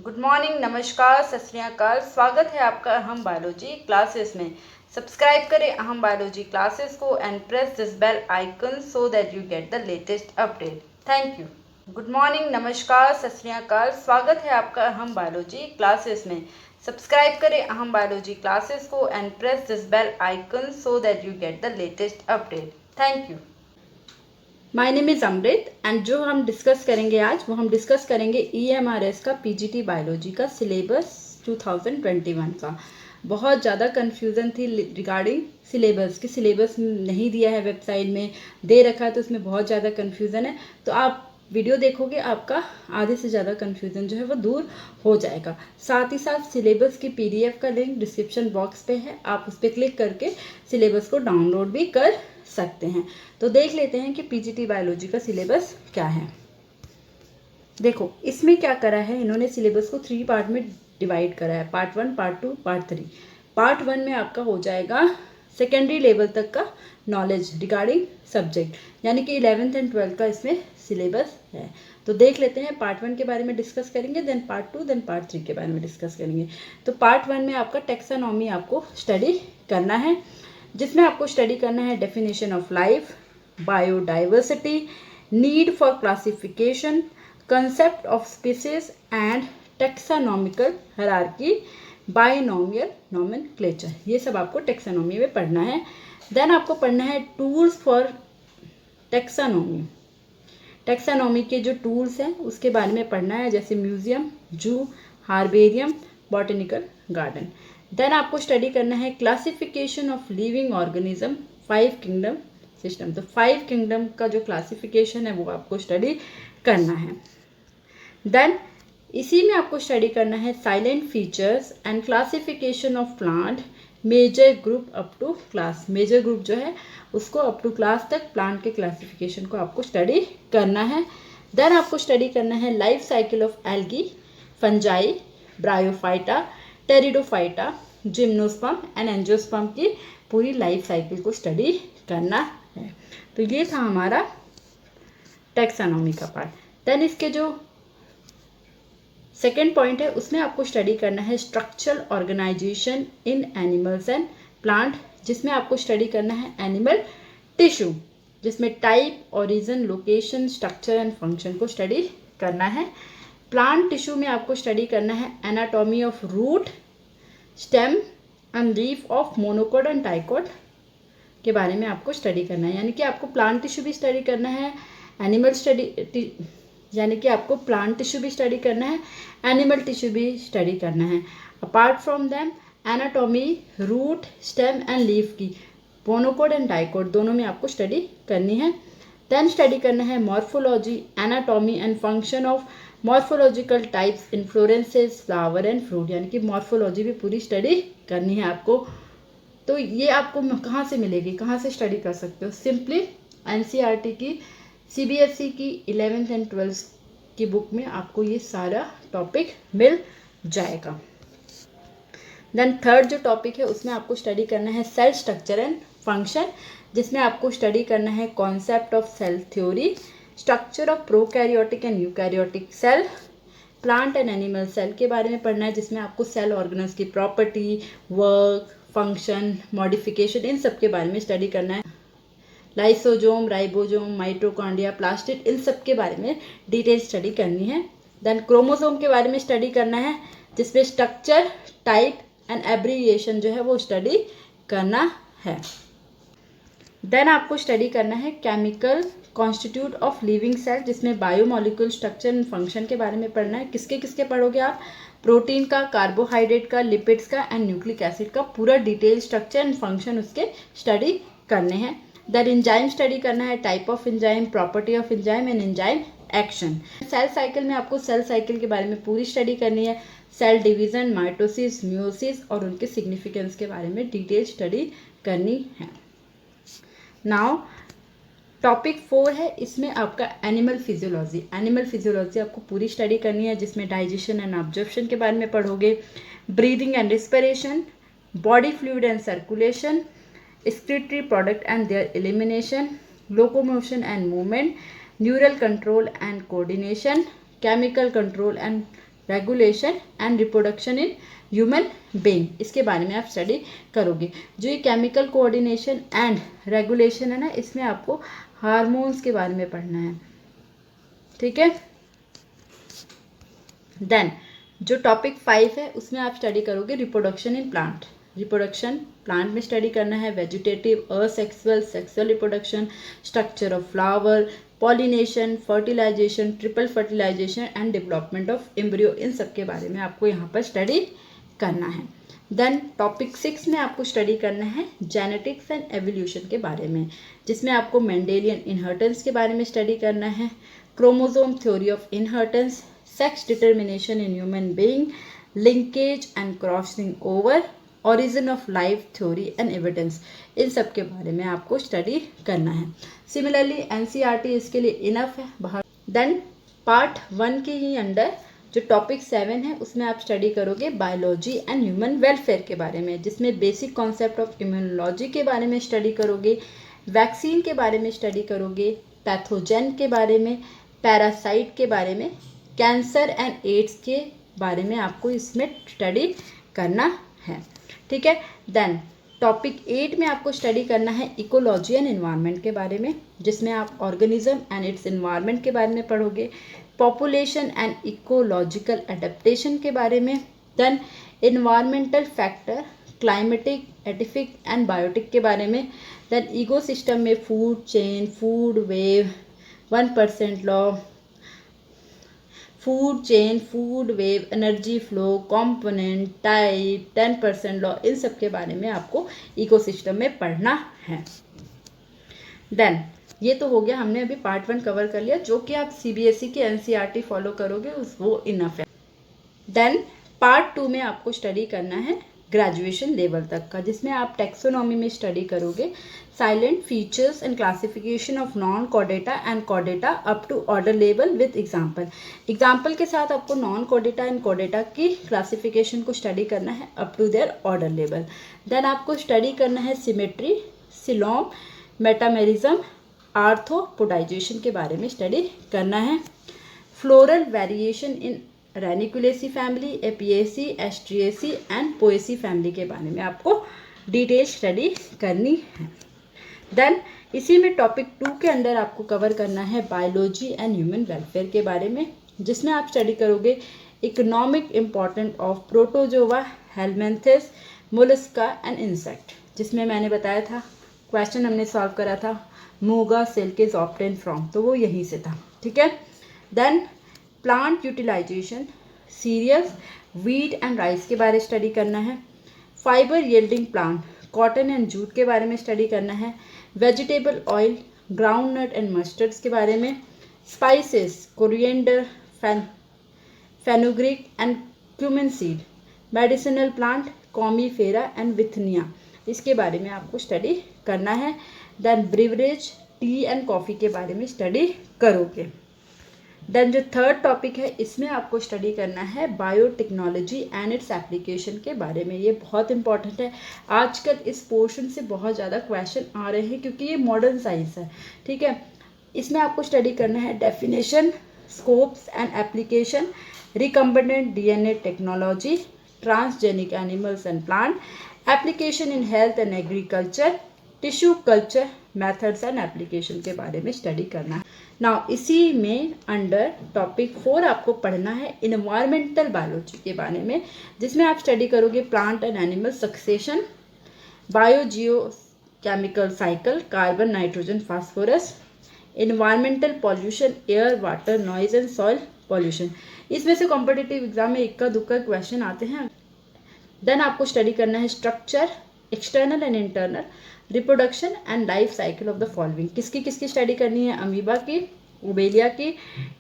Good morning, नमस्कार, सत श्री अकाल। स्वागत है आपका अहम बायोलॉजी क्लासेस में। सब्सक्राइब करें अहम बायोलॉजी क्लासेस को and press this bell icon so that you get the latest update. Thank you. Good morning, नमस्कार, सत श्री अकाल। स्वागत है आपका अहम बायोलॉजी क्लासेस में। सब्सक्राइब करें अहम बायोलॉजी क्लासेस को and press this bell icon so that you get the latest update. Thank you. My name is Amrit and जो हम डिस्कस करेंगे आज वो हम डिस्कस करेंगे EMRS का पीजीटी बायोलॉजी का सिलेबस 2021 का। बहुत ज़्यादा कन्फ्यूज़न थी रिगार्डिंग सिलेबस कि सिलेबस नहीं दिया है वेबसाइट में, दे रखा है तो उसमें बहुत ज़्यादा कन्फ्यूज़न है। तो आप वीडियो देखोगे आपका आधे से ज़्यादा कन्फ्यूज़न जो है वो दूर हो जाएगा। साथ ही साथ सिलेबस की PDF का लिंक डिस्क्रिप्शन बॉक्स पे है, आप उस पर क्लिक करके सिलेबस को डाउनलोड भी कर सकते हैं। तो देख लेते हैं कि पीजीटी बायोलॉजी का सिलेबस क्या है। देखो इसमें क्या करा है इन्होंने, सिलेबस को 3 पार्ट में डिवाइड करा है, पार्ट 1, पार्ट 2, पार्ट 3। पार्ट 1 में आपका हो जाएगा सेकेंडरी लेवल तक का नॉलेज रिगार्डिंग सब्जेक्ट, यानी कि 11th एंड 12th का इसमें सिलेबस है। तो देख लेते हैं, पार्ट 1 के बारे में डिस्कस करेंगे, देन पार्ट 2, देन पार्ट 3 के बारे में डिस्कस करेंगे। तो पार्ट 1 में आपका टेक्सानॉमी आपको स्टडी करना है, जिसमें आपको स्टडी करना है definition of life, biodiversity, need for classification, concept of species and taxonomical hierarchy, binomial nomenclature. ये सब आपको टेक्सानॉमी में पढ़ना है। देन आपको पढ़ना है टूल्स फॉर टेक्सानॉमी। टेक्सानॉमी के जो टूल्स हैं उसके बारे में पढ़ना है, जैसे म्यूजियम, जू, हार्बेरियम, बॉटनिकल गार्डन। देन आपको स्टडी करना है classification of living organism, 5 kingdom system. तो 5 किंगडम का जो क्लासिफिकेशन है वो आपको स्टडी करना है। देन इसी में आपको स्टडी करना है salient features and classification of plant, major group up to class. Major group जो है उसको अप टू क्लास तक प्लांट के क्लासिफिकेशन को आपको स्टडी करना है। देन आपको स्टडी करना है life cycle of algae, fungi, bryophyta, pteridophyta, gymnosperm and angiosperm की पूरी लाइफ साइकिल को स्टडी करना है। तो ये था हमारा टेक्सानॉमी का पार्ट। देन इसके जो सेकेंड पॉइंट है उसमें आपको स्टडी करना है structural organisation in animals and plant, जिसमें आपको स्टडी करना है एनिमल टिश्यू, जिसमें type, origin, location, structure and function को स्टडी करना है। प्लांट टिश्यू में आपको स्टडी करना है anatomy of root, stem and leaf of monocot and dicot के बारे में आपको स्टडी करना है, यानी कि आपको प्लांट टिश्यू भी स्टडी करना है, एनिमल स्टडी यानी कि आपको प्लांट टिश्यू भी स्टडी करना है, एनिमल टिश्यू भी स्टडी करना है। Apart from them anatomy root, stem and leaf की, मोनोकोट एंड डाइकोट दोनों में आपको स्टडी करनी है। देन स्टडी करना है morphology, anatomy and function of morphological types, inflorescences, flower and fruit, यानी कि मॉर्फोलॉजी भी पूरी स्टडी करनी है आपको। तो ये आपको कहाँ से मिलेगी, कहाँ से स्टडी कर सकते हो? सिंपली NCERT की, CBSE की 11th एंड 12th की बुक में आपको ये सारा टॉपिक मिल जाएगा। देन थर्ड जो टॉपिक है उसमें आपको स्टडी करना है सेल स्ट्रक्चर एंड फंक्शन, जिसमें आपको स्टडी करना है concept of cell theory, structure of prokaryotic and eukaryotic cell, plant and animal cell के बारे में पढ़ना है, जिसमें आपको सेल ऑर्गेनल्स की प्रॉपर्टी, वर्क, फंक्शन, मॉडिफिकेशन, इन सब के बारे में स्टडी करना है। लाइसोजोम, राइबोजोम, माइटोकॉन्ड्रिया, प्लास्टिड, इन सब के बारे में डिटेल स्टडी करनी है। देन क्रोमोसोम के बारे में स्टडी करना है, जिसमें स्ट्रक्चर, टाइप एंड एब्रीविएशन जो है वो स्टडी करना है। देन आपको स्टडी करना है chemical constituent of living cell, जिसमें बायोमोलिक्यूल स्ट्रक्चर एंड फंक्शन के बारे में पढ़ना है। किसके किसके पढ़ोगे आप? प्रोटीन का, कार्बोहाइड्रेट का, लिपिड्स का एंड न्यूक्लिक एसिड का पूरा डिटेल स्ट्रक्चर एंड फंक्शन उसके स्टडी करने हैं। देन एंजाइम स्टडी करना है, type of enzyme, property of enzyme and enzyme action. Cell cycle में आपको सेल साइकिल के बारे में पूरी स्टडी करनी है, सेल डिवीजन, माइटोसिस, म्यूसिस और उनके सिग्निफिकेंस के बारे में डिटेल स्टडी करनी है। नाउ टॉपिक 4 है, इसमें आपका एनिमल फिजियोलॉजी। एनिमल फिजियोलॉजी आपको पूरी स्टडी करनी है, जिसमें डाइजेशन एंड ऑब्जर्प्शन के बारे में पढ़ोगे, breathing and respiration, body fluid and circulation, excretory product and their elimination, locomotion and movement, neural control and coordination, chemical control and regulation and reproduction in human being, इसके बारे में आप study करोगे। जो ये केमिकल कोऑर्डिनेशन एंड रेगुलेशन है ना, इसमें आपको हार्मोन्स के बारे में पढ़ना है, ठीक है। देन जो टॉपिक 5 है उसमें आप स्टडी करोगे reproduction in plant. Reproduction plant में स्टडी करना है, vegetative, asexual, sexual reproduction, structure of flower, pollination, fertilisation, triple fertilisation and development of embryo, इन सब के बारे में आपको यहाँ पर स्टडी करना है। देन टॉपिक 6 में आपको स्टडी करना है जेनेटिक्स एंड एवोल्यूशन के बारे में, जिसमें आपको मेंडेलियन इनहेरिटेंस के बारे में स्टडी करना है, chromosome theory of inheritance, sex determination in human being, linkage and crossing over, origin of life theory and evidence, इन सब के बारे में आपको स्टडी करना है। सिमिलरली एनसीईआरटी इसके लिए इनफ है बाहर। देन पार्ट 1 के ही अंडर जो टॉपिक 7 है उसमें आप स्टडी करोगे बायोलॉजी एंड ह्यूमन वेलफेयर के बारे में, जिसमें बेसिक कॉन्सेप्ट ऑफ इम्यूनोलॉजी के बारे में स्टडी करोगे, वैक्सीन के बारे में स्टडी करोगे, पैथोजन के बारे में, पैरासाइट के बारे में, कैंसर एंड एड्स के बारे में आपको इसमें स्टडी करना है, ठीक है। देन टॉपिक 8 में आपको स्टडी करना है इकोलॉजी एंड एनवायरनमेंट के बारे में, जिसमें आप ऑर्गेनिज्म एंड इट्स एनवायरनमेंट के बारे में पढ़ोगे, पॉपुलेशन एंड इकोलॉजिकल एडेप्टेशन के बारे में, then environmental factor, climatic, edaphic and biotic के बारे में, देन इकोसिस्टम में food chain, food web, 1% law, food chain, food web, energy flow, component, type, 10% law, इन सब के बारे में आपको इकोसिस्टम में पढ़ना है। देन ये तो हो गया, हमने अभी पार्ट 1 कवर कर लिया, जो कि आप सीबीएसई की एनसीईआरटी फॉलो करोगे वो इनफ है। देन पार्ट 2 में आपको स्टडी करना है ग्रेजुएशन लेवल तक का, जिसमें आप टेक्सोनॉमी में स्टडी करोगे salient features and classification of non chordata and chordata up to order level with example के साथ आपको नॉन कॉर्डेटा एंड कॉर्डेटा की क्लासिफिकेशन को स्टडी करना है up to their order level. Then आपको स्टडी करना है सिमेट्री, सिलोम, मेटामेरिज्म, आर्थ्रोपोडाइजेशन के बारे में स्टडी करना है, floral variation in Ranunculaceae family, Apiaceae, Asteraceae and Poaceae family के बारे में आपको डिटेल स्टडी करनी है। देन इसी में टॉपिक 2 के अंदर आपको कवर करना है बायोलॉजी एंड ह्यूमन वेलफेयर के बारे में, जिसमें आप स्टडी करोगे economic important of protozoa, helminths, mollusca and insect, जिसमें मैंने बताया था क्वेश्चन हमने सॉल्व करा था muga silk is obtain from, तो वो यहीं से था, ठीक है। Then plant utilisation, cereals, wheat and rice के बारे में स्टडी करना है, fibre yielding plant, cotton and jute के बारे में स्टडी करना है, vegetable oil, groundnut and mustards के बारे में, spices, coriander, fenugreek and cumin seed, medicinal plant, Commiphora and Withania, इसके बारे में आपको स्टडी करना है। Then beverage, tea and coffee के बारे में स्टडी करोगे। देन जो थर्ड टॉपिक है इसमें आपको स्टडी करना है बायोटेक्नोलॉजी एंड इट्स एप्लीकेशन के बारे में। ये बहुत इंपॉर्टेंट है, आजकल इस पोर्शन से बहुत ज़्यादा क्वेश्चन आ रहे हैं क्योंकि ये मॉडर्न साइंस है, ठीक है। इसमें आपको स्टडी करना है definition, scopes and application, recombinant DNA technology, transgenic animals and plant, application in health and agriculture, tissue culture methods and application के बारे में स्टडी करना है। नाउ इसी में अंडर टॉपिक 4 आपको पढ़ना है इन्वायरमेंटल बायोलॉजी के बारे में, जिसमें आप स्टडी करोगे plant and animal succession, biogeochemical cycle, carbon, nitrogen, phosphorus, environmental pollution, air, water, noise and soil pollution. इसमें से कॉम्पिटिटिव एग्जाम में इक्का दुक्का क्वेश्चन आते हैं। देन आपको स्टडी करना है structure, external and internal, reproduction and life cycle of the following. किसकी किसकी स्टडी करनी है? अमीबा की, ओबेलिया की,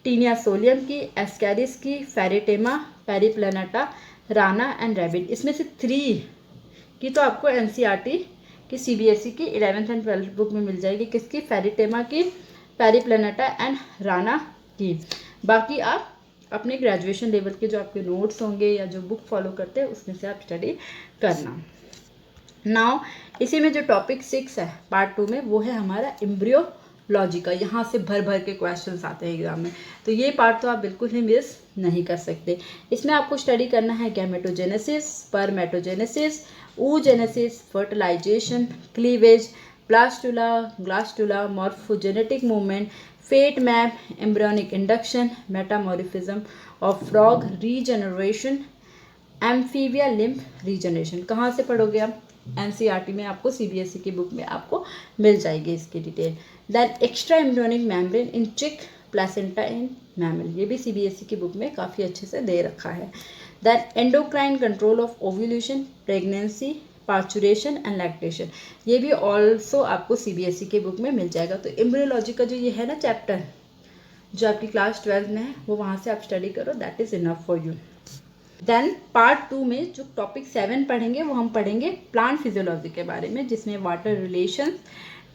टीनिया सोलियम की, एस्कैरिस की, फेरिटेमा, पेरिप्लैनेटा, राना एंड रैबिट। इसमें से 3 की तो आपको एनसीईआरटी की सीबीएसई की 11th एंड 12th बुक में मिल जाएगी। किसकी? फेरिटेमा की, पेरिप्लैनेटा एंड राना की। बाकी आप अपने ग्रेजुएशन लेवल के जो आपके नोट्स होंगे या जो बुक फॉलो करते हैं उसमें से आप स्टडी करना। नाउ इसी में जो टॉपिक 6 है पार्ट 2 में, वो है हमारा एम्ब्रियो लॉजिका, यहाँ से भर भर के क्वेश्चंस आते हैं एग्जाम में, तो ये पार्ट तो आप बिल्कुल ही मिस नहीं कर सकते। इसमें आपको स्टडी करना है gametogenesis, spermatogenesis, oogenesis, fertilisation, cleavage, blastula, gastrula, morphogenetic movement, fate map, embryonic induction, metamorphism of frog, regeneration, amphibia limb regeneration. कहाँ से पढ़ोगे आप? एनसीईआरटी में आपको सीबीएसई की बुक में आपको मिल जाएगी इसकी detail. Then extra embryonic membrane in chick, placenta in mammal, ये भी सीबीएसई की बुक में काफ़ी अच्छे से दे रखा है। Then endocrine control of ovulation, pregnancy, parturition and lactation, ये भी ऑल्सो आपको सीबीएसई की बुक में मिल जाएगा। तो एम्ब्रियोलॉजी का जो ये है ना चैप्टर, जो आपकी क्लास 12 में है, वो वहाँ से आप स्टडी करो, that is enough for you. Then part 2 में जो टॉपिक 7 पढ़ेंगे वो हम पढ़ेंगे प्लांट फिजियोलॉजी के बारे में, जिसमें water relation,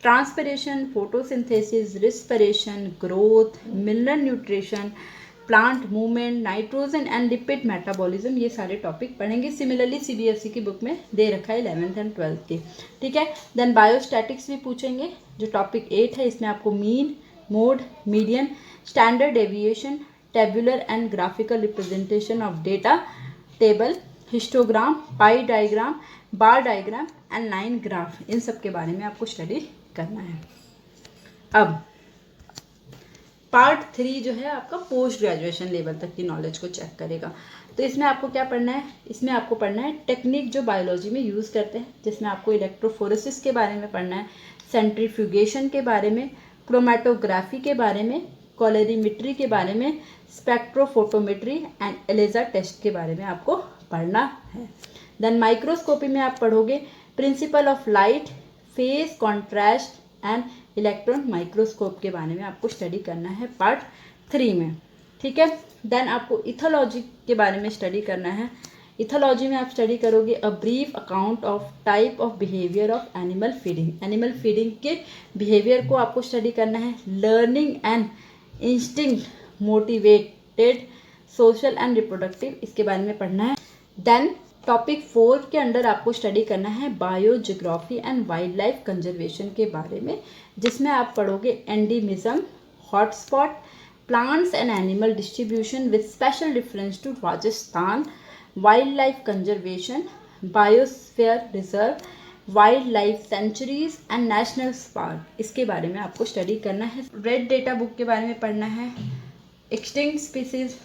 transpiration, photosynthesis, respiration, growth, mineral nutrition, plant movement, nitrogen and lipid metabolism, ये सारे टॉपिक पढ़ेंगे। सिमिलरली सीबीएसई की बुक में दे रखा है 11th एंड 12th की, ठीक है। देन बायोस्टैटिक्स भी पूछेंगे, जो टॉपिक 8 है, इसमें आपको mean, mode, median, standard deviation, tabular and graphical representation of data, table, histogram, pie diagram, bar diagram and line graph, इन सब के बारे में आपको स्टडी करना है। अब पार्ट 3 जो है आपका पोस्ट ग्रेजुएशन लेवल तक की नॉलेज को चेक करेगा। तो इसमें आपको क्या पढ़ना है? इसमें आपको पढ़ना है टेक्निक जो बायोलॉजी में यूज़ करते हैं, जिसमें आपको इलेक्ट्रोफोरेसिस के बारे में पढ़ना है, सेंट्रीफ्यूगेशन के बारे में, क्रोमेटोग्राफी के बारे में, कॉलरीमेट्री के बारे में, स्पेक्ट्रोफोटोमेट्री एंड एलेजा टेस्ट के बारे में आपको पढ़ना है। देन माइक्रोस्कोपी में आप पढ़ोगे principle of light, phase, contrast and electron microscope के बारे में आपको स्टडी करना है पार्ट 3 में, ठीक है। देन आपको इथोलॉजी के बारे में स्टडी करना है। इथोलॉजी में आप स्टडी करोगे a brief account of type of behaviour of animal feeding, animal feeding के बिहेवियर को आपको स्टडी करना है। Learning and instinct, motivated, social and reproductive, इसके बारे में पढ़ना है। देन टॉपिक 4 के अंडर आपको स्टडी करना है biogeography and wildlife conservation के बारे में, जिसमें आप पढ़ोगे endemism, hotspot, plants and animal distribution with special reference to Rajasthan, wildlife conservation, biosphere reserve, wildlife sanctuaries and national park, इसके बारे में आपको स्टडी करना है। रेड डेटा बुक के बारे में पढ़ना है, एक्सटिंक्ट स्पीसीज,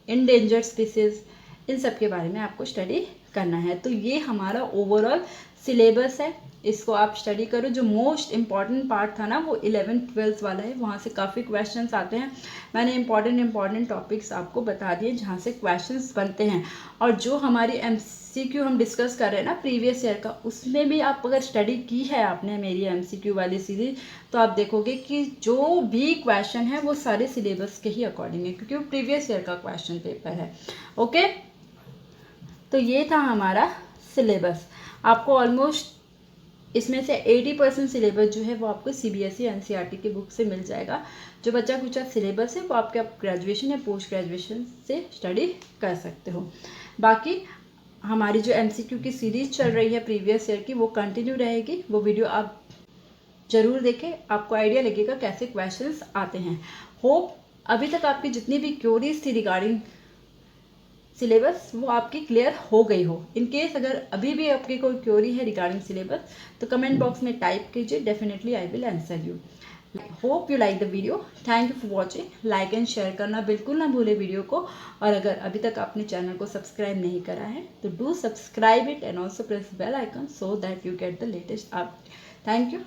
इंडेंजर्ड स्पीसीज, इन सब के बारे में आपको स्टडी करना है। तो ये हमारा ओवरऑल सिलेबस है, इसको आप स्टडी करो। जो मोस्ट इम्पॉर्टेंट पार्ट था ना वो 11th-12th वाला है, वहाँ से काफ़ी क्वेश्चंस आते हैं। मैंने इम्पॉर्टेंट टॉपिक्स आपको बता दिए जहाँ से क्वेश्चंस बनते हैं। और जो हमारी MCQ हम डिस्कस कर रहे हैं ना प्रीवियस ईयर का, उसमें भी आप अगर स्टडी की है आपने मेरी MCQ वाली सीरीज, तो आप देखोगे कि जो भी क्वेश्चन है वो सारे सिलेबस के ही अकॉर्डिंग है, क्योंकि वो प्रीवियस ईयर का क्वेश्चन पेपर है। ओके, तो ये था हमारा सिलेबस। आपको ऑलमोस्ट इसमें से 80% सिलेबस जो है वो आपको CBSE NCERT की बुक से मिल जाएगा। जो बच्चा कुछ सिलेबस है वो आपके आप ग्रेजुएशन या पोस्ट ग्रेजुएशन से स्टडी कर सकते हो। बाकी हमारी जो MCQ की सीरीज चल रही है प्रीवियस ईयर की, वो कंटिन्यू रहेगी। वो वीडियो आप ज़रूर देखें, आपको आइडिया लगेगा कैसे क्वेश्चंस आते हैं। होप अभी तक आपकी जितनी भी क्वेरीज थी रिगार्डिंग सिलेबस वो आपकी क्लियर हो गई हो। इन केस अगर अभी भी आपकी कोई क्वेरी है रिगार्डिंग सिलेबस तो कमेंट बॉक्स में टाइप कीजिए, definitely I will answer you. Hope you like the video, thank you for watching. Like and share करना बिल्कुल ना भूले वीडियो को। और अगर अभी तक आपने चैनल को सब्सक्राइब नहीं करा है तो do subscribe it and also press bell icon so that you get the latest update. Thank you.